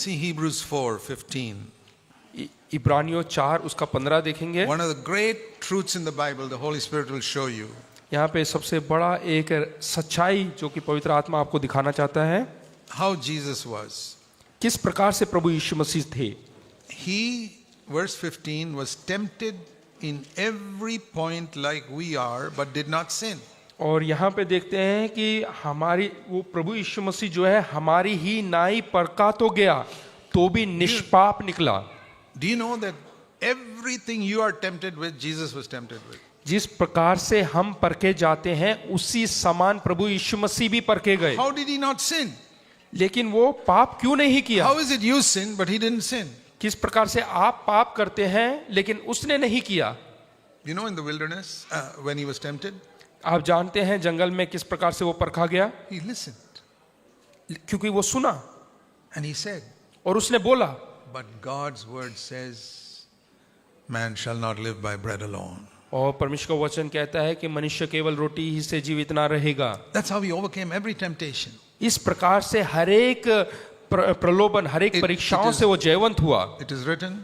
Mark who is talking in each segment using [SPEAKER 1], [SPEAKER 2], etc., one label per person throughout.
[SPEAKER 1] See Hebrews 4:15.
[SPEAKER 2] इब्रानियों 4 उसका 15 देखेंगे।
[SPEAKER 1] One of the great truths in the Bible, the Holy Spirit will show you.
[SPEAKER 2] यहाँ पे सबसे बड़ा एक सच्चाई जो कि पवित्र आत्मा आपको दिखाना चाहता है,
[SPEAKER 1] How Jesus was.
[SPEAKER 2] किस प्रकार से प्रभु यीशु मसीह थे।
[SPEAKER 1] He, verse 15, was tempted in every point like we are, but did not sin.
[SPEAKER 2] और यहाँ पे देखते हैं कि हमारी वो प्रभु यीशु मसीह जो है हमारी ही नाई परका तो गया तो भी निष्पाप निकला।
[SPEAKER 1] Do you know that everything you are tempted with, Jesus was tempted with?
[SPEAKER 2] जिस प्रकार से हम परखे जाते हैं उसी समान प्रभु यीशु मसीह भी परखे गए।
[SPEAKER 1] How did he not sin?
[SPEAKER 2] लेकिन वो पाप क्यों नहीं किया?
[SPEAKER 1] How is it you sin, but he didn't sin?
[SPEAKER 2] किस प्रकार से आप पाप करते हैं लेकिन उसने नहीं किया?
[SPEAKER 1] You know, in the wilderness, when he was tempted,
[SPEAKER 2] आप जानते हैं जंगल में किस प्रकार से वो परखा गया?
[SPEAKER 1] he listened
[SPEAKER 2] क्योंकि वो सुना
[SPEAKER 1] and he said,
[SPEAKER 2] और उसने बोला,
[SPEAKER 1] but God's word says, man shall not live by bread alone.
[SPEAKER 2] और परमेश्वर का वचन कहता है कि मनुष्य केवल रोटी ही से जीवित ना रहेगा।
[SPEAKER 1] That's how he overcame every temptation.
[SPEAKER 2] इस प्रकार से हर एक प्रलोभन, हर एक परीक्षाओं से वो जयवंत हुआ।
[SPEAKER 1] It is written.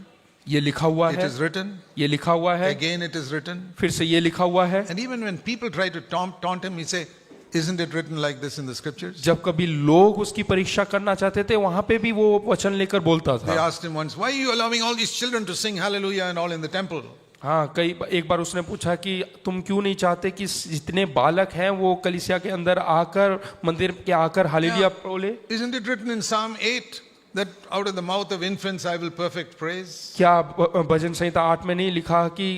[SPEAKER 2] ये लिखा हुआ
[SPEAKER 1] It
[SPEAKER 2] है,
[SPEAKER 1] is written.
[SPEAKER 2] ये लिखा हुआ है,
[SPEAKER 1] Again it is written.
[SPEAKER 2] फिर से ये लिखा हुआ है।
[SPEAKER 1] And even when people try to taunt him, he say, isn't it written like this in the scriptures?
[SPEAKER 2] जब कभी लोग उसकी परीक्षा करना चाहते थे वहां पे भी वो वचन लेकर बोलता
[SPEAKER 1] They
[SPEAKER 2] था।
[SPEAKER 1] asked him once, why are you allowing all these children to sing hallelujah and all in the temple?
[SPEAKER 2] हाँ, एक बार उसने पूछा कि तुम क्यों नहीं चाहते कि जितने बालक हैं वो कलीसिया के अंदर आकर, मंदिर के आकर हालेलुया बोले?
[SPEAKER 1] Isn't it written in Psalm 8 that out of the mouth of infants I will perfect praise?
[SPEAKER 2] क्या भजन संहिता 8 में नहीं लिखा कि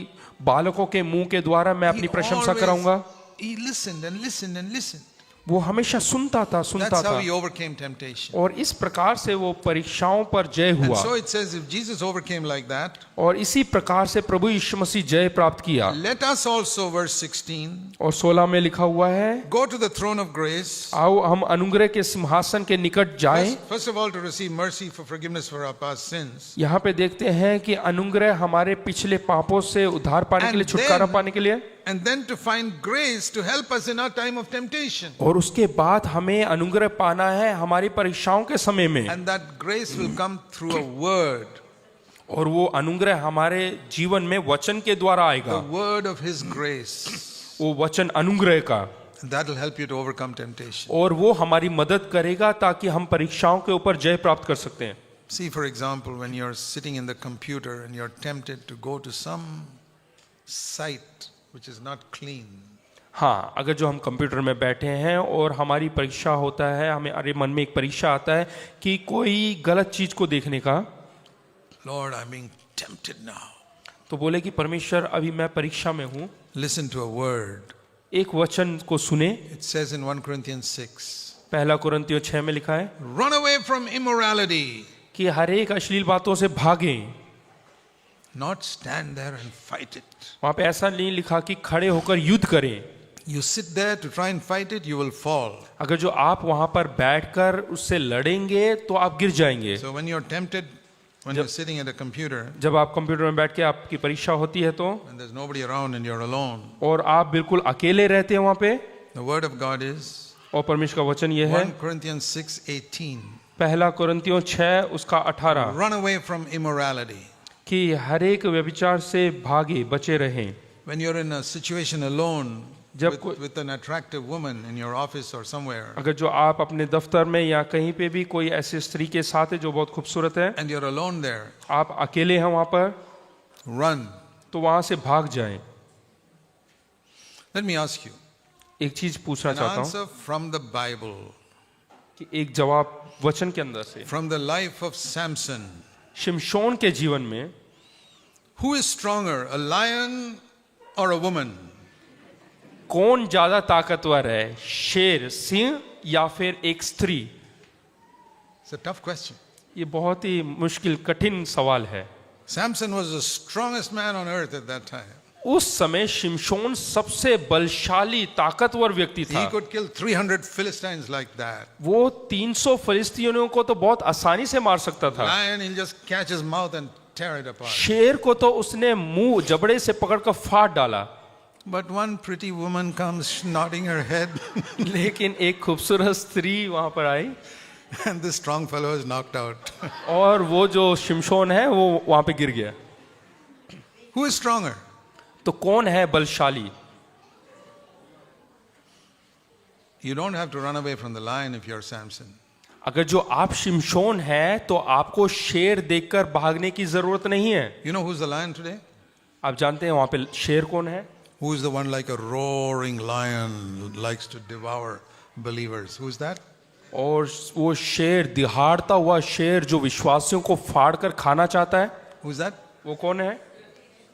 [SPEAKER 2] बालकों के मुंह के द्वारा मैं अपनी प्रशंसा कराऊंगा?
[SPEAKER 1] He listened and listened and listened.
[SPEAKER 2] वो हमेशा सुनता था, सुनता
[SPEAKER 1] That's how
[SPEAKER 2] था,
[SPEAKER 1] he overcame temptation.
[SPEAKER 2] और इस प्रकार से वो परीक्षाओं पर जय
[SPEAKER 1] And
[SPEAKER 2] हुआ।
[SPEAKER 1] so it says, if Jesus overcame like that,
[SPEAKER 2] और इसी प्रकार से प्रभु यीशु मसीह जय प्राप्त किया।
[SPEAKER 1] let us also, verse 16,
[SPEAKER 2] और 16 में लिखा हुआ है,
[SPEAKER 1] go to the throne of grace.
[SPEAKER 2] आओ हम अनुग्रह के सिंहासन के निकट जाएं।
[SPEAKER 1] First of all, to receive mercy for forgiveness for our past sins.
[SPEAKER 2] यहाँ पे देखते हैं कि अनुग्रह हमारे पिछले पापों से उद्धार पाने के लिए, छुटकारा पाने के लिए,
[SPEAKER 1] And then to find grace to help us in our time of temptation.
[SPEAKER 2] और उसके बाद हमें अनुग्रह पाना है हमारी परीक्षाओं के समय में।
[SPEAKER 1] And that grace will come through a word.
[SPEAKER 2] और वो अनुग्रह हमारे जीवन में वचन के द्वारा
[SPEAKER 1] The
[SPEAKER 2] आएगा।
[SPEAKER 1] word of his grace.
[SPEAKER 2] वो वचन अनुग्रह का,
[SPEAKER 1] And that will help you to overcome temptation.
[SPEAKER 2] और वो हमारी मदद करेगा ताकि हम परीक्षाओं के ऊपर जय प्राप्त कर सकते हैं।
[SPEAKER 1] See, for example, when you're sitting in the computer and you're tempted to go to some site which is not clean.
[SPEAKER 2] हाँ, अगर जो हम कंप्यूटर में बैठे हैं और हमारी परीक्षा होता है, हमारे मन में एक परीक्षा आता है कि कोई गलत चीज को देखने का,
[SPEAKER 1] Lord, I'm being tempted now.
[SPEAKER 2] तो बोले कि परमेश्वर अभी मैं परीक्षा में हूँ।
[SPEAKER 1] Listen to a word.
[SPEAKER 2] एक वचन को सुने।
[SPEAKER 1] It says in 1 Corinthians 6.
[SPEAKER 2] पहला कुरिन्थियों 6 में लिखा है
[SPEAKER 1] Run away from immorality.
[SPEAKER 2] कि हर एक अश्लील बातों से भागें।
[SPEAKER 1] Not stand there and fight it.
[SPEAKER 2] वहां पे ऐसा नहीं लिखा कि खड़े होकर युद्ध करें।
[SPEAKER 1] You sit there to try and fight it, you will fall.
[SPEAKER 2] अगर जो आप वहां पर बैठकर उससे लड़ेंगे तो आप गिर जाएंगे।
[SPEAKER 1] So when you're tempted, when you're sitting at a computer
[SPEAKER 2] जब आप कंप्यूटर में बैठ के आपकी परीक्षा होती है तो,
[SPEAKER 1] and there's nobody around and you're alone,
[SPEAKER 2] और आप बिल्कुल अकेले रहते हैं वहां पे,
[SPEAKER 1] the word of God is
[SPEAKER 2] और परमेश्वर का वचन ये है
[SPEAKER 1] 1 Corinthians 6:18.
[SPEAKER 2] पहला कुरिन्थियों 6 उसका 18
[SPEAKER 1] Run away from immorality.
[SPEAKER 2] कि हर एक व्यभिचार से भागे, बचे रहें।
[SPEAKER 1] When you're in a situation alone
[SPEAKER 2] जब
[SPEAKER 1] with an attractive woman in your office or somewhere,
[SPEAKER 2] अगर जो आप अपने दफ्तर में या कहीं पे भी कोई ऐसी स्त्री के साथ है जो बहुत खूबसूरत है,
[SPEAKER 1] and you're alone there,
[SPEAKER 2] आप अकेले हैं वहां पर,
[SPEAKER 1] run.
[SPEAKER 2] तो वहां से भाग जाएं।
[SPEAKER 1] Let me ask you
[SPEAKER 2] एक चीज पूछना
[SPEAKER 1] an
[SPEAKER 2] चाहता हूं
[SPEAKER 1] answer from the Bible,
[SPEAKER 2] कि एक जवाब वचन के अंदर से,
[SPEAKER 1] from the life of Samson.
[SPEAKER 2] शिमशोन के जीवन में
[SPEAKER 1] Who is stronger, a lion or a woman?
[SPEAKER 2] कौन ज्यादा ताकतवर है, शेर, सिंह या फिर एक स्त्री?
[SPEAKER 1] It's a tough question.
[SPEAKER 2] ये बहुत ही मुश्किल, कठिन सवाल है।
[SPEAKER 1] Samson was the strongest man on earth at that time.
[SPEAKER 2] उस समय शिमशोन सबसे बलशाली, ताकतवर व्यक्ति था।
[SPEAKER 1] He could kill 300 Philistines like that.
[SPEAKER 2] वो 300 फिलिस्तीनियों को तो बहुत आसानी से मार सकता था।
[SPEAKER 1] Lion, he'll just catch his mouth and tear it apart.
[SPEAKER 2] शेर को तो उसने मुंह जबड़े से पकड़कर फाड़ डाला।
[SPEAKER 1] But one pretty woman comes nodding her head.
[SPEAKER 2] लेकिन एक खूबसूरत स्त्री वहां पर आई
[SPEAKER 1] And this strong fellow is knocked out.
[SPEAKER 2] और वो जो शिमशोन है वो वहां पे गिर गया।
[SPEAKER 1] Who is stronger?
[SPEAKER 2] तो कौन है बलशाली?
[SPEAKER 1] You don't have to run away from the lion if you're Samson.
[SPEAKER 2] अगर जो आप शिमशोन है तो आपको शेर देखकर भागने की जरूरत नहीं है।
[SPEAKER 1] You know who's the lion today?
[SPEAKER 2] आप जानते हैं वहां पे शेर कौन है?
[SPEAKER 1] Who is the one like a roaring lion who likes to devour believers? Who's that?
[SPEAKER 2] और वो शेर, दिहाड़ता हुआ शेर जो विश्वासियों को फाड़ कर खाना चाहता है,
[SPEAKER 1] Who's that?
[SPEAKER 2] वो कौन है?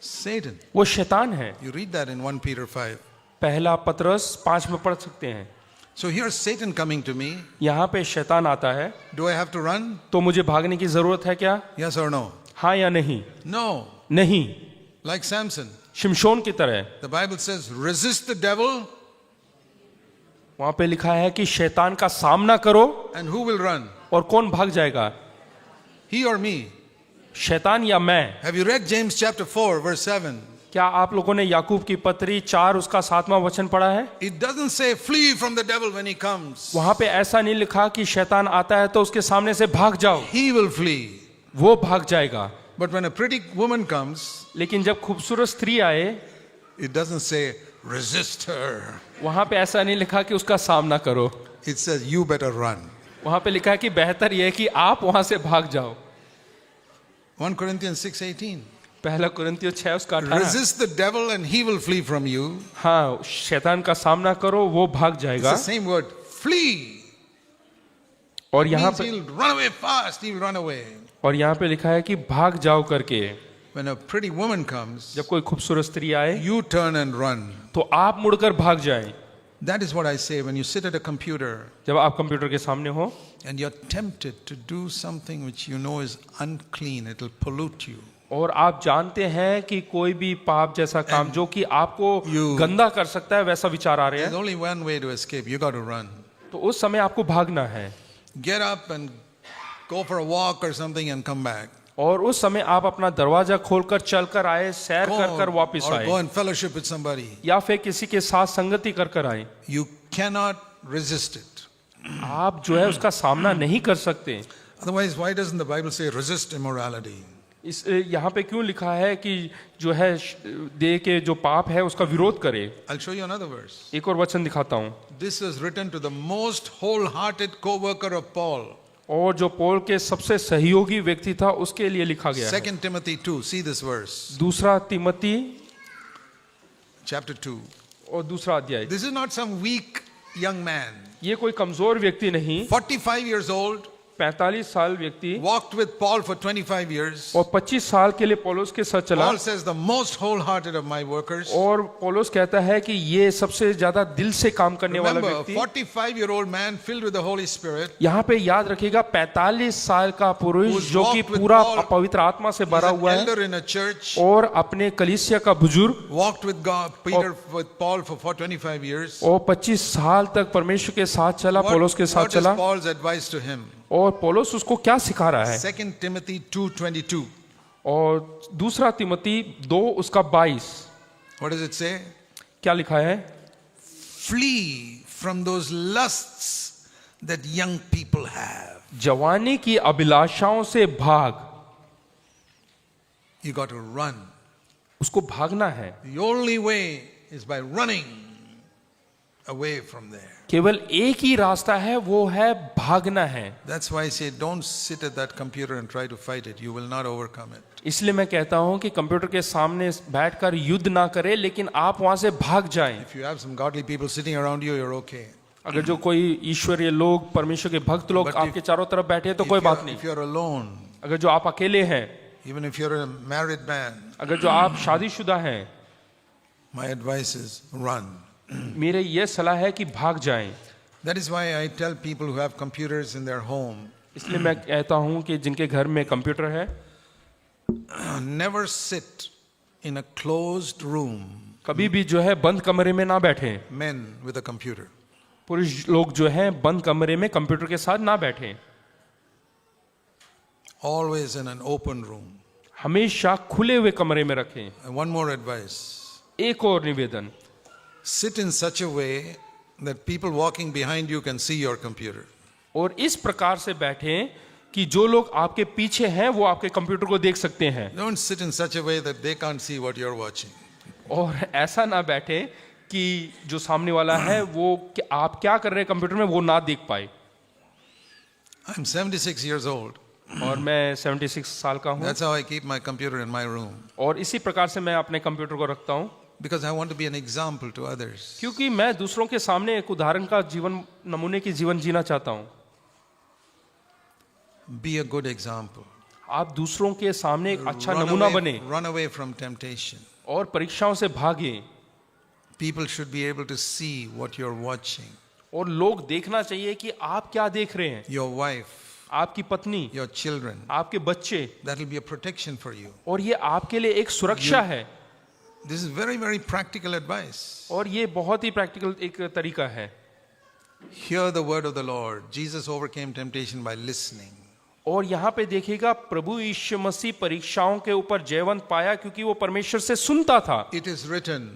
[SPEAKER 1] Satan.
[SPEAKER 2] वो शैतान है।
[SPEAKER 1] You read that in 1 Peter 5.
[SPEAKER 2] पहला पतरस 5 में पढ़ सकते हैं।
[SPEAKER 1] So here's Satan coming to me.
[SPEAKER 2] यहाँ पे शैतान आता है,
[SPEAKER 1] Do I have to run?
[SPEAKER 2] तो मुझे भागने की जरूरत है क्या?
[SPEAKER 1] Yes or no?
[SPEAKER 2] हाँ या नहीं?
[SPEAKER 1] No.
[SPEAKER 2] नहीं।
[SPEAKER 1] Like Samson.
[SPEAKER 2] शिमशोन की तरह
[SPEAKER 1] The Bible says, resist the devil,
[SPEAKER 2] वहां पे लिखा है कि शैतान का सामना करो,
[SPEAKER 1] and who will run?
[SPEAKER 2] और कौन भाग जाएगा?
[SPEAKER 1] He or me?
[SPEAKER 2] शैतान या मैं?
[SPEAKER 1] Have you read James chapter 4, verse 7?
[SPEAKER 2] क्या आप लोगों ने याकूब की पत्री 4 उसका 7वां वचन पढ़ा है?
[SPEAKER 1] It doesn't say flee from the devil when he comes.
[SPEAKER 2] वहां पे ऐसा नहीं लिखा कि शैतान आता है तो उसके सामने से भाग जाओ,
[SPEAKER 1] He will flee.
[SPEAKER 2] वो भाग जाएगा।
[SPEAKER 1] But when a pretty woman comes,
[SPEAKER 2] लेकिन जब खूबसूरत स्त्री आए,
[SPEAKER 1] it doesn't say resist her.
[SPEAKER 2] वहां पे ऐसा नहीं लिखा कि उसका सामना करो,
[SPEAKER 1] It says you better run.
[SPEAKER 2] वहां पे लिखा है कि बेहतर यह है कि आप वहां से भाग जाओ।
[SPEAKER 1] 1 Corinthians 6:18.
[SPEAKER 2] पहला कुरिन्थियों 6 उसका 18।
[SPEAKER 1] Resist the devil and he will flee from you.
[SPEAKER 2] हाँ, शैतान का सामना करो, वो भाग
[SPEAKER 1] It's
[SPEAKER 2] जाएगा।
[SPEAKER 1] the same word, flee.
[SPEAKER 2] और यहाँ
[SPEAKER 1] Means
[SPEAKER 2] पे
[SPEAKER 1] he'll run away fast, he'll run away.
[SPEAKER 2] और यहाँ पे लिखा है कि भाग जाओ करके।
[SPEAKER 1] When a pretty woman comes,
[SPEAKER 2] जब कोई खूबसूरत स्त्री आए
[SPEAKER 1] you turn and run.
[SPEAKER 2] तो आप मुड़कर भाग जाएं।
[SPEAKER 1] That is what I say when you sit at a computer
[SPEAKER 2] जब आप कंप्यूटर के सामने हो
[SPEAKER 1] and you're tempted to do something which you know is unclean, it'll pollute you.
[SPEAKER 2] और आप जानते हैं कि कोई भी पाप जैसा काम जो कि आपको
[SPEAKER 1] you-
[SPEAKER 2] गंदा कर सकता है, वैसा विचार आ रहे
[SPEAKER 1] There's
[SPEAKER 2] हैं,
[SPEAKER 1] only one way to escape. You got to run.
[SPEAKER 2] तो उस समय आपको भागना है।
[SPEAKER 1] Get up and go for a walk or something and come back.
[SPEAKER 2] और उस समय आप अपना दरवाजा खोलकर चलकर आए, सैर
[SPEAKER 1] Go
[SPEAKER 2] कर कर वापस
[SPEAKER 1] or go
[SPEAKER 2] आए,
[SPEAKER 1] and fellowship with somebody.
[SPEAKER 2] या फिर किसी के साथ संगति कर कर आए।
[SPEAKER 1] You cannot resist it.
[SPEAKER 2] आप जो है उसका सामना नहीं कर सकते।
[SPEAKER 1] Otherwise, why doesn't the Bible say resist immorality?
[SPEAKER 2] इस यहाँ पे क्यों लिखा है कि जो है देह के जो पाप है उसका विरोध करे?
[SPEAKER 1] I'll show you another verse.
[SPEAKER 2] एक और वचन दिखाता हूँ।
[SPEAKER 1] This was written to the most wholehearted co-worker of Paul.
[SPEAKER 2] और जो पौल के सबसे सहयोगी व्यक्ति था उसके लिए लिखा गया है।
[SPEAKER 1] 2 Timothy 2. See this verse.
[SPEAKER 2] दूसरा तिमोथी
[SPEAKER 1] Chapter 2.
[SPEAKER 2] और दूसरा अध्याय।
[SPEAKER 1] This is not some weak young man.
[SPEAKER 2] ये कोई कमजोर व्यक्ति नहीं,
[SPEAKER 1] 45 years old,
[SPEAKER 2] 45 साल व्यक्ति
[SPEAKER 1] walked with Paul for 25 years.
[SPEAKER 2] और 25 साल के लिए पौलुस के साथ चला।
[SPEAKER 1] Paul says, the most wholehearted of my workers.
[SPEAKER 2] और पौलुस कहता है कि ये सबसे ज्यादा दिल से काम करने वाला
[SPEAKER 1] Remember, a
[SPEAKER 2] व्यक्ति।
[SPEAKER 1] 45-year-old man filled with the Holy Spirit.
[SPEAKER 2] यहाँ पे याद रखिएगा 45 साल का
[SPEAKER 1] Who's
[SPEAKER 2] पुरुष जो कि
[SPEAKER 1] walked with
[SPEAKER 2] पूरा
[SPEAKER 1] Paul.
[SPEAKER 2] पवित्र आत्मा से
[SPEAKER 1] He's
[SPEAKER 2] भरा
[SPEAKER 1] an
[SPEAKER 2] हुआ है
[SPEAKER 1] elder in a church.
[SPEAKER 2] और अपने कलीसिया का बुजुर्ग,
[SPEAKER 1] Walked with God, Peter with Paul for 25 years.
[SPEAKER 2] और 25 साल तक परमेश्वर के साथ चला, पौलुस के साथ
[SPEAKER 1] What is
[SPEAKER 2] चला।
[SPEAKER 1] Paul's advice to him?
[SPEAKER 2] और पौलुस उसको क्या सिखा रहा है?
[SPEAKER 1] 2 Timothy 2:22.
[SPEAKER 2] और दूसरा तिमोथी 2 उसका 22
[SPEAKER 1] What does it say?
[SPEAKER 2] क्या लिखा है?
[SPEAKER 1] Flee from those lusts that young people have.
[SPEAKER 2] जवानी की अभिलाषाओं से भाग।
[SPEAKER 1] You got to run.
[SPEAKER 2] उसको भागना है।
[SPEAKER 1] The only way is by running away from there.
[SPEAKER 2] केवल एक ही रास्ता है, वो है भागना है।
[SPEAKER 1] That's why I say don't sit at that computer and try to fight it. You will not overcome it.
[SPEAKER 2] इसलिए मैं कहता हूं कि कंप्यूटर के सामने बैठकर युद्ध ना करें, लेकिन आप वहां से भाग जाएं।
[SPEAKER 1] If you have some godly people sitting around you, you're okay.
[SPEAKER 2] अगर जो कोई ईश्वरीय लोग, परमेश्वर के भक्त लोग
[SPEAKER 1] But if-
[SPEAKER 2] आपके चारों तरफ बैठे हैं तो
[SPEAKER 1] If
[SPEAKER 2] कोई बात
[SPEAKER 1] you're,
[SPEAKER 2] नहीं।
[SPEAKER 1] if you're alone,
[SPEAKER 2] अगर जो आप अकेले हैं,
[SPEAKER 1] even if you're a married man,
[SPEAKER 2] अगर जो आप शादीशुदा हैं,
[SPEAKER 1] my advice is run.
[SPEAKER 2] मेरे ये सलाह है कि भाग जाएं।
[SPEAKER 1] That is why I tell people who have computers in their home,
[SPEAKER 2] इसलिए मैं कहता हूं कि जिनके घर में कंप्यूटर है,
[SPEAKER 1] never sit in a closed room,
[SPEAKER 2] कभी भी जो है बंद कमरे में ना बैठें।
[SPEAKER 1] men with a computer.
[SPEAKER 2] पुरुष लोग जो हैं बंद कमरे में कंप्यूटर के साथ ना बैठें।
[SPEAKER 1] Always in an open room.
[SPEAKER 2] हमेशा खुले हुए कमरे में रखें।
[SPEAKER 1] And one more advice.
[SPEAKER 2] एक और निवेदन,
[SPEAKER 1] Sit in such a way that people walking behind you can see your computer.
[SPEAKER 2] और इस प्रकार से बैठें कि जो लोग आपके पीछे हैं वो आपके कंप्यूटर को देख सकते हैं,
[SPEAKER 1] Don't sit in such a way that they can't see what you're watching.
[SPEAKER 2] और ऐसा ना बैठे कि जो सामने वाला है वो आप क्या कर रहे हैं कंप्यूटर में वो ना देख पाए।
[SPEAKER 1] I'm 76 years old.
[SPEAKER 2] और मैं 76 साल का हूँ,
[SPEAKER 1] That's how I keep my computer in my room.
[SPEAKER 2] और इसी प्रकार से मैं अपने कंप्यूटर को रखता हूँ,
[SPEAKER 1] Because I want to be an example to others.
[SPEAKER 2] क्योंकि मैं दूसरों के सामने एक उदाहरण का जीवन, नमूने की जीवन जीना चाहता हूँ।
[SPEAKER 1] Be a good example.
[SPEAKER 2] आप दूसरों के सामने एक अच्छा नमूना बने
[SPEAKER 1] Run away from temptation.
[SPEAKER 2] और परीक्षाओं से भागें,
[SPEAKER 1] People should be able to see what you're watching.
[SPEAKER 2] और लोग देखना चाहिए कि आप क्या देख रहे हैं।
[SPEAKER 1] Your wife,
[SPEAKER 2] आपकी पत्नी,
[SPEAKER 1] your children.
[SPEAKER 2] आपके बच्चे,
[SPEAKER 1] That will be a protection for you.
[SPEAKER 2] और ये आपके लिए एक सुरक्षा है।
[SPEAKER 1] This is very, very practical advice.
[SPEAKER 2] और ये बहुत ही प्रैक्टिकल एक तरीका है।
[SPEAKER 1] Hear the word of the Lord. Jesus overcame temptation by listening.
[SPEAKER 2] और यहाँ पे देखिएगा प्रभु यीशु मसीह परीक्षाओं के ऊपर जयवंत पाया क्योंकि वो परमेश्वर से सुनता था।
[SPEAKER 1] It is written,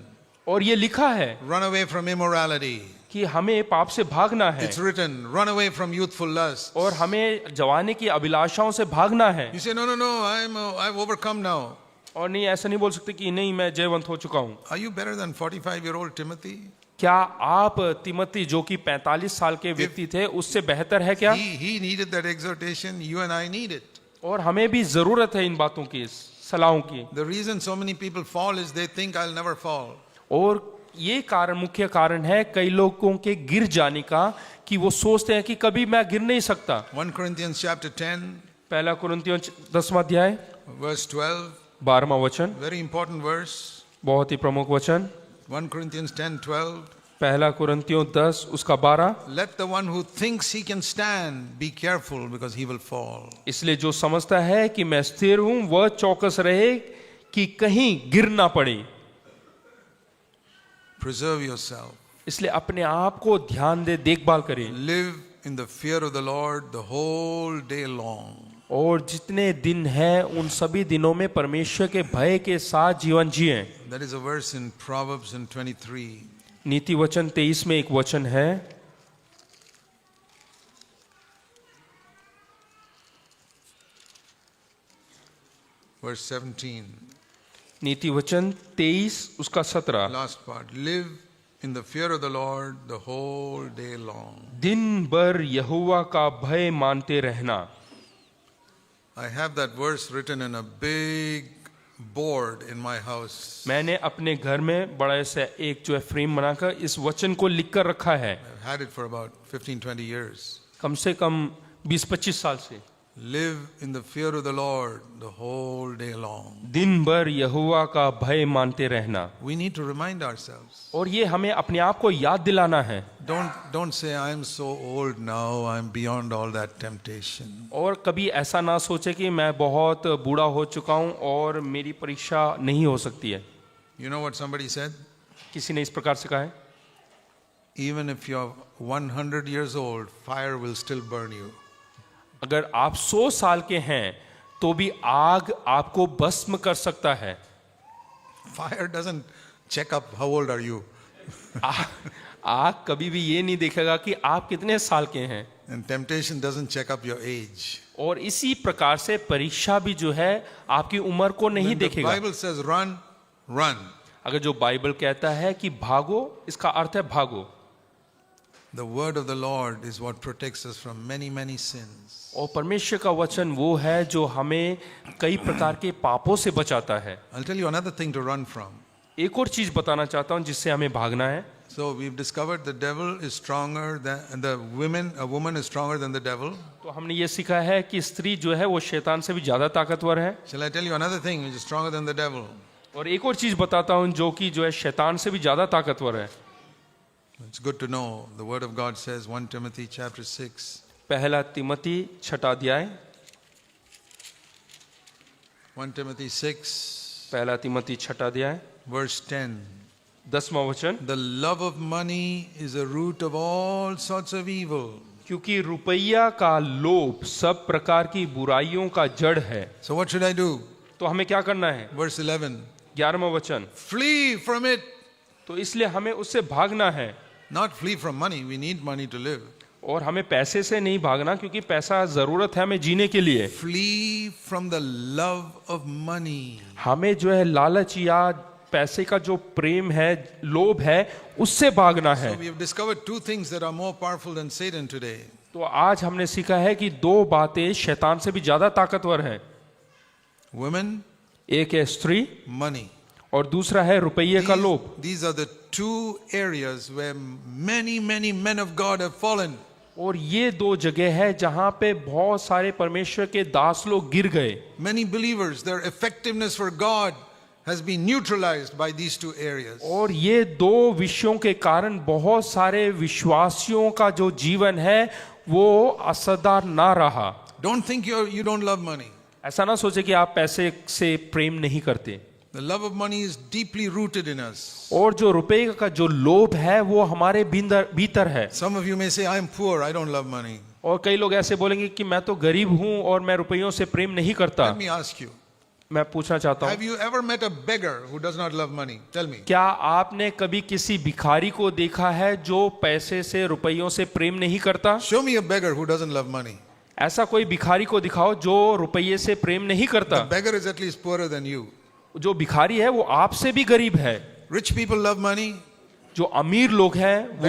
[SPEAKER 2] और ये लिखा है
[SPEAKER 1] run away from immorality.
[SPEAKER 2] कि हमें पाप से भागना है,
[SPEAKER 1] It's written, run away from youthful lust.
[SPEAKER 2] और हमें जवानी की अभिलाषाओं से भागना है।
[SPEAKER 1] You say, no, no, no, I've overcome now.
[SPEAKER 2] और नहीं, ऐसा नहीं बोल सकते कि नहीं मैं जयवंत हो चुका हूँ।
[SPEAKER 1] Are you better than 45-year-old Timothy?
[SPEAKER 2] क्या आप तिमोथी जो कि 45 साल के व्यक्ति थे उससे बेहतर है क्या?
[SPEAKER 1] He needed that exhortation. You and I need it.
[SPEAKER 2] और हमें भी जरूरत है इन बातों की, सलाहों की।
[SPEAKER 1] The reason so many people fall is they think I'll never fall.
[SPEAKER 2] और ये कारण, मुख्य कारण है कई लोगों के गिर जाने का कि वो सोचते हैं कि कभी मैं गिर नहीं सकता।
[SPEAKER 1] 1 Corinthians chapter 10,
[SPEAKER 2] पहला कुरिन्थियों 10वां अध्याय
[SPEAKER 1] verse 12,
[SPEAKER 2] 12वां वचन,
[SPEAKER 1] very important verse.
[SPEAKER 2] बहुत ही प्रमुख वचन।
[SPEAKER 1] 1 Corinthians 10:12.
[SPEAKER 2] पहला कुरिन्थियों 10 उसका 12।
[SPEAKER 1] Let the one who thinks he can stand be careful because he will fall.
[SPEAKER 2] इसलिए जो समझता है कि मैं स्थिर हूं वह चौकस रहे कि कहीं गिर ना पड़े।
[SPEAKER 1] Preserve yourself.
[SPEAKER 2] इसलिए अपने आप को ध्यान दे, देखभाल करें,
[SPEAKER 1] Live in the fear of the Lord the whole day long.
[SPEAKER 2] और जितने दिन हैं उन सभी दिनों में परमेश्वर के भय के साथ जीवन जिएं।
[SPEAKER 1] That is a verse in Proverbs in 23.
[SPEAKER 2] नीति वचन 23 में एक वचन है,
[SPEAKER 1] verse 17.
[SPEAKER 2] नीति वचन 23 उसका 17।
[SPEAKER 1] Last part. Live in the fear of the Lord the whole day long.
[SPEAKER 2] दिन भर यहोवा का भय मानते रहना।
[SPEAKER 1] I have that verse written in a big board in my house.
[SPEAKER 2] मैंने अपने घर में बड़ा सा एक जो है फ्रेम बनाकर इस वचन को लिखकर रखा है,
[SPEAKER 1] I've had it for about 15-20 years.
[SPEAKER 2] कम से कम 20-25 साल से।
[SPEAKER 1] Live in the fear of the Lord the whole day long.
[SPEAKER 2] दिन भर यहोवा का भय मानते रहना।
[SPEAKER 1] We need to remind ourselves.
[SPEAKER 2] और ये हमें अपने आप को याद दिलाना है।
[SPEAKER 1] Don't say I'm so old now, I'm beyond all that temptation.
[SPEAKER 2] और कभी ऐसा ना सोचे कि मैं बहुत बूढ़ा हो चुका हूँ और मेरी परीक्षा नहीं हो सकती है।
[SPEAKER 1] You know what somebody said?
[SPEAKER 2] किसी ने इस प्रकार से कहा है,
[SPEAKER 1] Even if you're 100 years old, fire will still burn you.
[SPEAKER 2] अगर आप 100 साल के हैं तो भी आग आपको भस्म कर सकता है।
[SPEAKER 1] Fire doesn't check up how old are you.
[SPEAKER 2] आग कभी भी ये नहीं देखेगा कि आप कितने साल के हैं,
[SPEAKER 1] And temptation doesn't check up your age.
[SPEAKER 2] और इसी प्रकार से परीक्षा भी जो है आपकी उम्र को नहीं
[SPEAKER 1] When the
[SPEAKER 2] देखेगा।
[SPEAKER 1] Bible says run, run.
[SPEAKER 2] अगर जो बाइबल कहता है कि भागो, इसका अर्थ है भागो।
[SPEAKER 1] The word of the Lord is what protects us from many, many sins.
[SPEAKER 2] और परमेश्वर का वचन वो है जो हमें कई प्रकार के पापों से बचाता है।
[SPEAKER 1] I'll tell you another thing to run from.
[SPEAKER 2] एक और चीज बताना चाहता हूं जिससे हमें भागना है।
[SPEAKER 1] So we've discovered the devil is stronger than and a woman is stronger than the devil.
[SPEAKER 2] तो हमने ये सीखा है कि स्त्री जो है वो शैतान से भी ज्यादा ताकतवर है।
[SPEAKER 1] Shall I tell you another thing which is stronger than the devil?
[SPEAKER 2] और एक और चीज बताता हूं जो कि जो है शैतान से भी ज्यादा ताकतवर है।
[SPEAKER 1] It's good to know. The word of God says 1 Timothy chapter 6.
[SPEAKER 2] पहला तिमोथी 6 अध्याय,
[SPEAKER 1] 1 Timothy 6
[SPEAKER 2] पहला तिमोथी 6 अध्याय
[SPEAKER 1] verse 10.
[SPEAKER 2] 10वां वचन,
[SPEAKER 1] The love of money is a root of all sorts of evil.
[SPEAKER 2] क्योंकि रुपया का लोभ सब प्रकार की बुराइयों का जड़ है।
[SPEAKER 1] So what should I do?
[SPEAKER 2] तो हमें क्या करना है?
[SPEAKER 1] Verse 11.
[SPEAKER 2] 11वां वचन,
[SPEAKER 1] Flee from it.
[SPEAKER 2] तो इसलिए हमें उससे भागना है।
[SPEAKER 1] Not flee from money. We need money to live.
[SPEAKER 2] और हमें पैसे से नहीं भागना, क्योंकि पैसा जरूरत है हमें जीने के लिए।
[SPEAKER 1] Flee from the love of money.
[SPEAKER 2] हमें जो है लालच या पैसे का जो प्रेम है, लोभ है, उससे भागना है।
[SPEAKER 1] So we have discovered two things that are more powerful than Satan today.
[SPEAKER 2] तो आज हमने सीखा है कि दो बातें शैतान से भी ज्यादा ताकतवर है।
[SPEAKER 1] Women,
[SPEAKER 2] एक है स्त्री
[SPEAKER 1] money.
[SPEAKER 2] और दूसरा है रुपये का लोभ।
[SPEAKER 1] These are the two areas where many men of God have fallen.
[SPEAKER 2] और ये दो जगह है जहां पे बहुत सारे परमेश्वर के दास लोग गिर गए।
[SPEAKER 1] Many believers, their effectiveness for God has been neutralized by these two areas.
[SPEAKER 2] और ये दो विषयों के कारण बहुत सारे विश्वासियों का जो जीवन है वो असरदार ना रहा।
[SPEAKER 1] Don't think you don't love money.
[SPEAKER 2] ऐसा ना सोचे कि आप पैसे से प्रेम नहीं करते।
[SPEAKER 1] The love of money is deeply rooted in us.
[SPEAKER 2] और जो रुपए का जो लोभ है वो हमारे भीतर है।
[SPEAKER 1] Some of you may say, I am poor, I don't love money.
[SPEAKER 2] और कई लोग ऐसे बोलेंगे कि मैं तो गरीब हूं और मैं रुपयों से प्रेम नहीं करता।
[SPEAKER 1] Let me ask you,
[SPEAKER 2] मैं पूछना चाहता
[SPEAKER 1] have
[SPEAKER 2] हूं,
[SPEAKER 1] you ever met a beggar who does not love money? Tell me.
[SPEAKER 2] क्या आपने कभी किसी भिखारी को देखा है जो पैसे से रुपयों से प्रेम नहीं करता?
[SPEAKER 1] Show me a beggar who doesn't love money.
[SPEAKER 2] ऐसा कोई भिखारी को दिखाओ जो रुपये से प्रेम नहीं करता।
[SPEAKER 1] The beggar is at least poorer than you.
[SPEAKER 2] जो भिखारी है वो आपसे भी गरीब है।
[SPEAKER 1] Rich people love money.
[SPEAKER 2] जो अमीर लोग हैं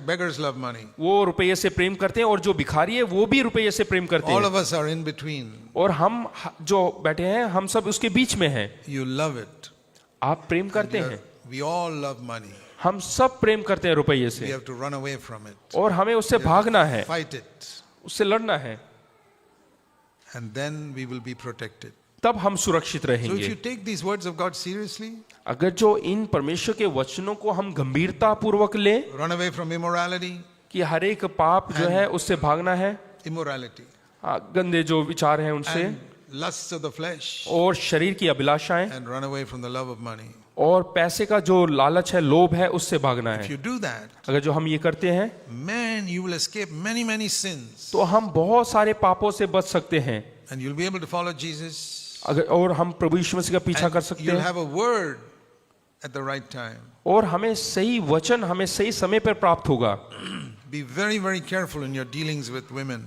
[SPEAKER 1] Beggars love money.
[SPEAKER 2] वो रुपये से प्रेम करते हैं और जो भिखारी है वो भी रुपये से प्रेम करते
[SPEAKER 1] All
[SPEAKER 2] हैं।
[SPEAKER 1] of us are in between.
[SPEAKER 2] और हम जो बैठे हैं हम सब उसके बीच में हैं।
[SPEAKER 1] You love it.
[SPEAKER 2] आप प्रेम करते हैं,
[SPEAKER 1] We all love money.
[SPEAKER 2] हम सब प्रेम करते हैं रुपये
[SPEAKER 1] We
[SPEAKER 2] से,
[SPEAKER 1] have to run away from it.
[SPEAKER 2] और हमें उससे भागना है,
[SPEAKER 1] Fight it.
[SPEAKER 2] उससे लड़ना है,
[SPEAKER 1] And then we will be protected.
[SPEAKER 2] तब हम सुरक्षित
[SPEAKER 1] So if
[SPEAKER 2] रहेंगे।
[SPEAKER 1] you take these words of God seriously,
[SPEAKER 2] अगर जो इन परमेश्वर के वचनों को हम गंभीरता पूर्वक ले
[SPEAKER 1] run away from immorality,
[SPEAKER 2] कि हर एक पाप जो है उससे भागना है,
[SPEAKER 1] immorality,
[SPEAKER 2] गंदे जो विचार हैं उनसे,
[SPEAKER 1] and lusts of the flesh,
[SPEAKER 2] और शरीर की अभिलाषाएं,
[SPEAKER 1] and run away from the love of money.
[SPEAKER 2] और पैसे का जो लालच है, लोभ है, उससे भागना
[SPEAKER 1] If
[SPEAKER 2] है।
[SPEAKER 1] you do that,
[SPEAKER 2] अगर जो हम ये करते हैं
[SPEAKER 1] man, you will escape many sins,
[SPEAKER 2] तो हम बहुत सारे पापों से बच सकते हैं।
[SPEAKER 1] and you'll be able to follow Jesus.
[SPEAKER 2] अगर और हम प्रभु यीशु मसीह का पीछा कर
[SPEAKER 1] And
[SPEAKER 2] सकते
[SPEAKER 1] you'll
[SPEAKER 2] हैं,
[SPEAKER 1] have a word at the right time.
[SPEAKER 2] और हमें सही वचन हमें सही समय पर प्राप्त होगा।
[SPEAKER 1] Be very careful in your dealings with women,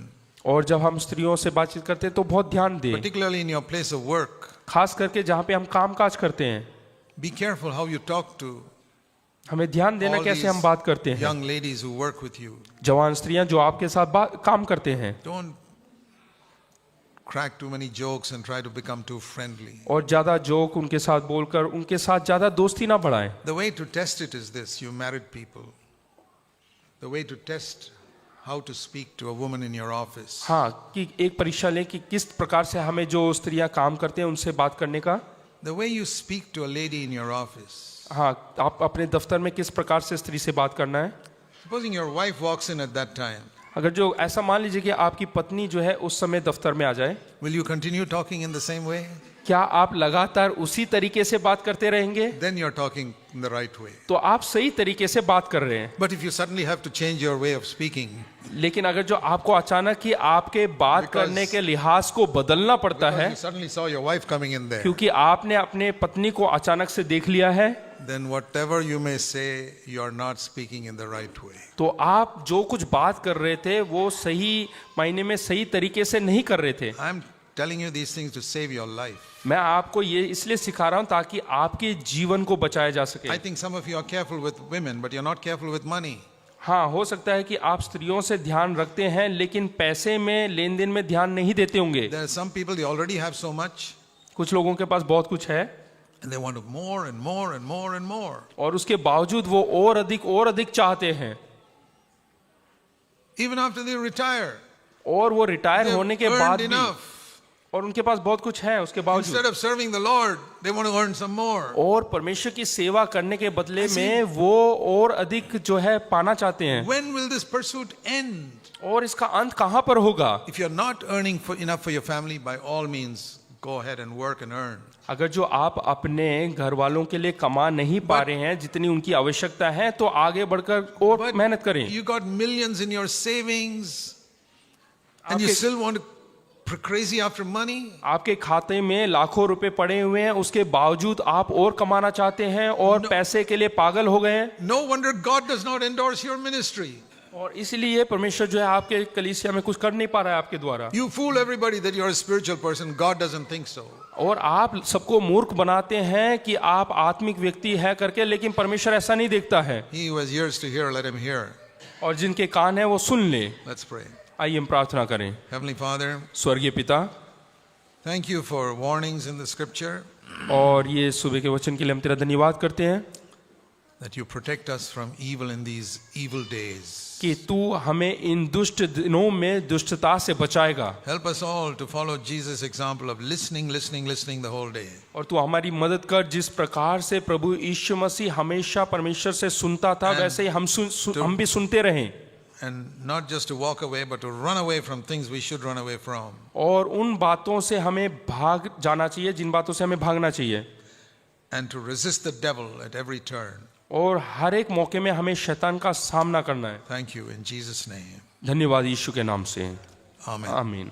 [SPEAKER 2] और जब हम स्त्रियों से बातचीत करते हैं तो बहुत ध्यान दें,
[SPEAKER 1] particularly in your place of work.
[SPEAKER 2] खास करके जहाँ पे हम काम काज करते हैं।
[SPEAKER 1] Be careful how you talk to
[SPEAKER 2] हमें ध्यान देना
[SPEAKER 1] all
[SPEAKER 2] कैसे
[SPEAKER 1] these
[SPEAKER 2] हम बात करते हैं।
[SPEAKER 1] young ladies who work with you.
[SPEAKER 2] जवान स्त्रियां जो आपके साथ काम करते हैं,
[SPEAKER 1] Don't crack too many jokes and try to become too friendly.
[SPEAKER 2] और ज्यादा जोक उनके साथ बोलकर उनके साथ ज्यादा दोस्ती ना बढ़ाएं।
[SPEAKER 1] The way to test it is this, you married people. The way to test how to speak to a woman in your office.
[SPEAKER 2] हाँ, कि एक परीक्षा लें कि किस प्रकार से हमें जो स्त्रियां काम करते हैं उनसे बात करने का।
[SPEAKER 1] The way you speak to a lady in your office.
[SPEAKER 2] हाँ, आप अपने दफ्तर में किस प्रकार से स्त्री से बात करना है।
[SPEAKER 1] Supposing your wife walks in at that time,
[SPEAKER 2] अगर जो ऐसा मान लीजिए कि आपकी पत्नी जो है उस समय दफ्तर में आ जाए,
[SPEAKER 1] will you continue talking in the same way?
[SPEAKER 2] क्या आप लगातार उसी तरीके से बात करते रहेंगे?
[SPEAKER 1] Then you're talking in the right way.
[SPEAKER 2] तो आप सही तरीके से बात कर रहे हैं।
[SPEAKER 1] But if you suddenly have to change your way of speaking,
[SPEAKER 2] लेकिन अगर जो आपको अचानक ही आपके बात करने के लिहाज को बदलना पड़ता है,
[SPEAKER 1] because you suddenly saw your wife coming in there,
[SPEAKER 2] क्योंकि आपने अपने पत्नी को अचानक से देख लिया है,
[SPEAKER 1] then whatever you may say, you're not speaking in the right way.
[SPEAKER 2] तो आप जो कुछ बात कर रहे थे वो सही मायने में सही तरीके से नहीं कर रहे थे।
[SPEAKER 1] I'm telling you these things to save your life.
[SPEAKER 2] मैं आपको ये इसलिए सिखा रहा हूं ताकि आपके जीवन को बचाया जा सके।
[SPEAKER 1] I think some of you are careful with women, but you're not careful with money.
[SPEAKER 2] हाँ, हो सकता है कि आप स्त्रियों से ध्यान रखते हैं लेकिन पैसे में लेन देन में ध्यान नहीं देते होंगे।
[SPEAKER 1] There are some people, they already have so much,
[SPEAKER 2] कुछ लोगों के पास बहुत कुछ है
[SPEAKER 1] and they want more and more and more and more.
[SPEAKER 2] और उसके बावजूद वो और अधिक चाहते हैं,
[SPEAKER 1] Even after they retire,
[SPEAKER 2] और वो रिटायर होने
[SPEAKER 1] they've
[SPEAKER 2] के बाद
[SPEAKER 1] earned
[SPEAKER 2] भी,
[SPEAKER 1] enough.
[SPEAKER 2] और उनके पास बहुत कुछ है उसके बावजूद,
[SPEAKER 1] Instead of serving the Lord, they want to earn some more.
[SPEAKER 2] और परमेश्वर की सेवा करने के बदले में वो और अधिक जो है पाना चाहते हैं।
[SPEAKER 1] When will this pursuit end?
[SPEAKER 2] और इसका अंत कहाँ पर होगा?
[SPEAKER 1] If you're not earning enough for your family, by all means, go ahead and work and earn.
[SPEAKER 2] अगर जो आप अपने घर वालों के लिए कमा नहीं पा रहे हैं जितनी उनकी आवश्यकता है, तो आगे बढ़कर और
[SPEAKER 1] But
[SPEAKER 2] मेहनत करें।
[SPEAKER 1] you got millions in your savings, and you
[SPEAKER 2] आपके-
[SPEAKER 1] still want to crazy after money?
[SPEAKER 2] आपके खाते में लाखों रुपए पड़े हुए हैं, उसके बावजूद आप और कमाना चाहते हैं और पैसे के लिए पागल हो गए हैं।
[SPEAKER 1] No wonder God does not endorse your ministry.
[SPEAKER 2] और इसलिए परमेश्वर जो है आपके कलीसिया में कुछ कर नहीं पा रहा है आपके द्वारा,
[SPEAKER 1] You fool everybody that you're a spiritual person. God doesn't think so.
[SPEAKER 2] और आप सबको मूर्ख बनाते हैं कि आप आत्मिक व्यक्ति है करके, लेकिन परमेश्वर ऐसा नहीं देखता है।
[SPEAKER 1] He who has ears to hear, let him hear.
[SPEAKER 2] और जिनके कान है वो सुन ले।
[SPEAKER 1] Let's pray.
[SPEAKER 2] आइए हम प्रार्थना करें।
[SPEAKER 1] Heavenly Father,
[SPEAKER 2] स्वर्गीय पिता,
[SPEAKER 1] thank you for warnings in the scripture,
[SPEAKER 2] और ये सुबह के वचन के लिए हम तेरा धन्यवाद करते हैं
[SPEAKER 1] that you protect us from evil in these evil days.
[SPEAKER 2] कि तू हमें इन दुष्ट दिनों में दुष्टता से बचाएगा।
[SPEAKER 1] Help us all to follow Jesus' example of listening the whole day.
[SPEAKER 2] और तू हमारी मदद कर, जिस प्रकार से प्रभु यीशु मसीह हमेशा परमेश्वर से सुनता था, वैसे ही हम भी सुनते रहें।
[SPEAKER 1] And not just to walk away, but to run away from things we should run away from.
[SPEAKER 2] और उन बातों से हमें भाग जाना चाहिए जिन बातों से हमें भागना चाहिए।
[SPEAKER 1] And to resist the devil at every turn.
[SPEAKER 2] और हर एक मौके में हमें शैतान का सामना करना है।
[SPEAKER 1] Thank you in Jesus' name.
[SPEAKER 2] धन्यवाद यीशु के नाम से।
[SPEAKER 1] Amen.
[SPEAKER 2] आमीन।